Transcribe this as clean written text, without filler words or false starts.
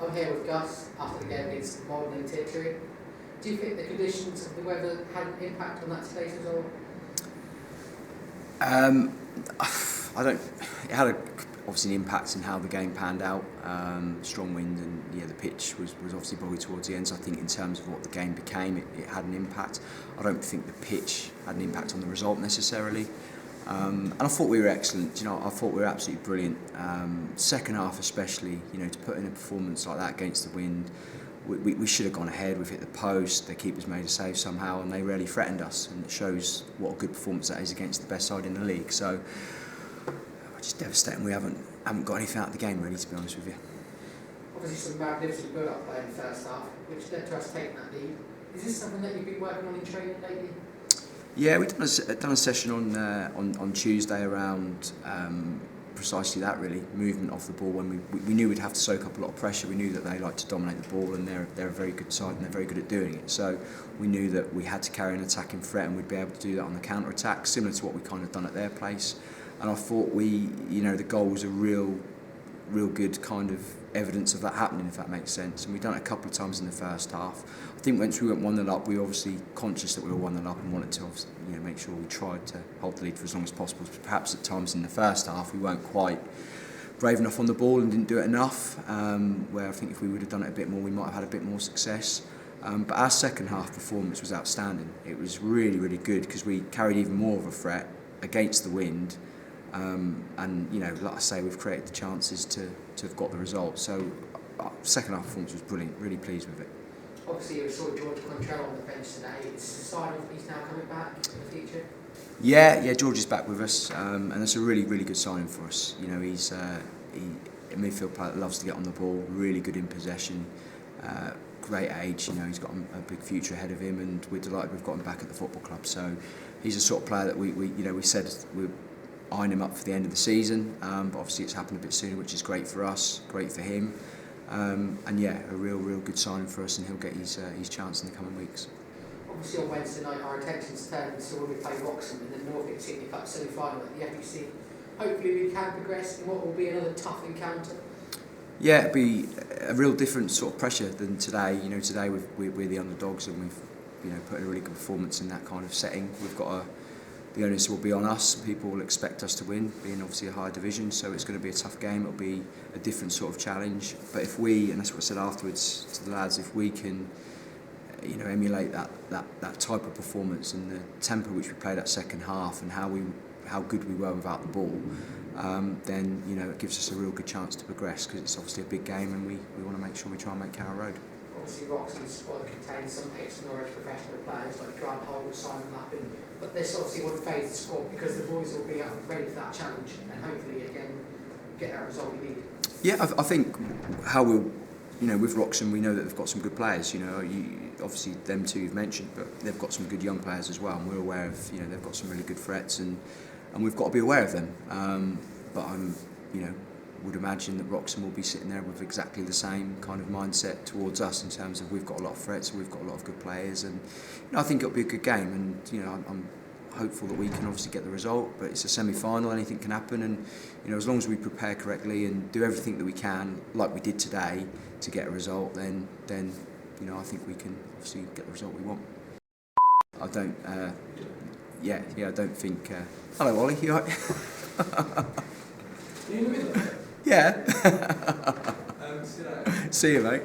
I'm here with Gus after the game against Maldon and Tiptree. Do you think the conditions of the weather had an impact on that today's result? I don't. It had obviously an impact in how the game panned out. Strong wind and the pitch was obviously boggy towards the end. So I think in terms of what the game became, it had an impact. I don't think the pitch had an impact on the result necessarily. And I thought we were excellent. I thought we were absolutely brilliant. Second half especially, to put in a performance like that against the wind, we should have gone ahead. We've hit the post. The keepers made a save somehow, and they really threatened us. And it shows what a good performance that is against the best side in the league. So, just devastating. We haven't got anything out of the game really, to be honest with you. Obviously, some magnificent build-up play in the first half, which led to us taking that lead. Is this something that you've been working on in training lately? Yeah, we've done a session on Tuesday around precisely that, really, movement off the ball. When we knew we'd have to soak up a lot of pressure. We knew that they like to dominate the ball, and they're a very good side, and they're very good at doing it. So we knew that we had to carry an attacking threat, and we'd be able to do that on the counter attack, similar to what we kind of done at their place. And I thought the goal was a real good kind of evidence of that happening, if that makes sense. And we've done it a couple of times in the first half. I think once we went 1-0 up, we were obviously conscious that we were 1-0 up and wanted to make sure we tried to hold the lead for as long as possible. Perhaps at times in the first half we weren't quite brave enough on the ball and didn't do it enough, where I think if we would have done it a bit more, we might have had a bit more success. But our second half performance was outstanding. It was really, really good because we carried even more of a threat against the wind. Like I say, we've created the chances to have got the result. So, second half performance was brilliant. Really pleased with it. Obviously, you saw George Contrell on the bench today. It's a sign of he's now coming back in the future. Yeah, George is back with us, and that's a really, really good signing for us. He's a midfield player that loves to get on the ball. Really good in possession. Great age. He's got a big future ahead of him, and we're delighted we've got him back at the football club. So, he's a sort of player that we said we eyeing him up for the end of the season, but obviously it's happened a bit sooner, which is great for us, great for him, a real good signing for us, and he'll get his chance in the coming weeks. Obviously on Wednesday night our attention's turned to when we play Wroxham in the Norfolk City Cup semi-final at the FEC. Hopefully we can progress in what will be another tough encounter. Yeah, it'll be a real different sort of pressure than today. Today we're the underdogs, and we've put in a really good performance in that kind of setting. We've got the onus will be on us. People will expect us to win, being obviously a higher division, so it's going to be a tough game. It'll be a different sort of challenge. But if we, and that's what I said afterwards to the lads, if we can, emulate that type of performance and the tempo which we played that second half and how good we were without the ball, then it gives us a real good chance to progress, because it's obviously a big game, and we want to make sure we try and make Carrow Road. Obviously, Wroxham's squad contains some ex-Norwich professional players like Grant Holt, Simon Lappin, but this obviously won't phase the squad because the boys will be ready for that challenge and hopefully again get that result we need. Yeah, I think how we'll, with Wroxham, we know that they've got some good players. Obviously them two you've mentioned, but they've got some good young players as well, and we're aware of, they've got some really good threats, and we've got to be aware of them. But I'm, would imagine that Wroxham will be sitting there with exactly the same kind of mindset towards us, in terms of we've got a lot of threats, we've got a lot of good players, and I think it'll be a good game, and I'm hopeful that we can obviously get the result, but it's a semi-final, anything can happen, and as long as we prepare correctly and do everything that we can, like we did today, to get a result, then I think we can obviously get the result we want. I don't, I don't think. Hello, Ollie. You all right? You in the middle? Yeah. See you, mate.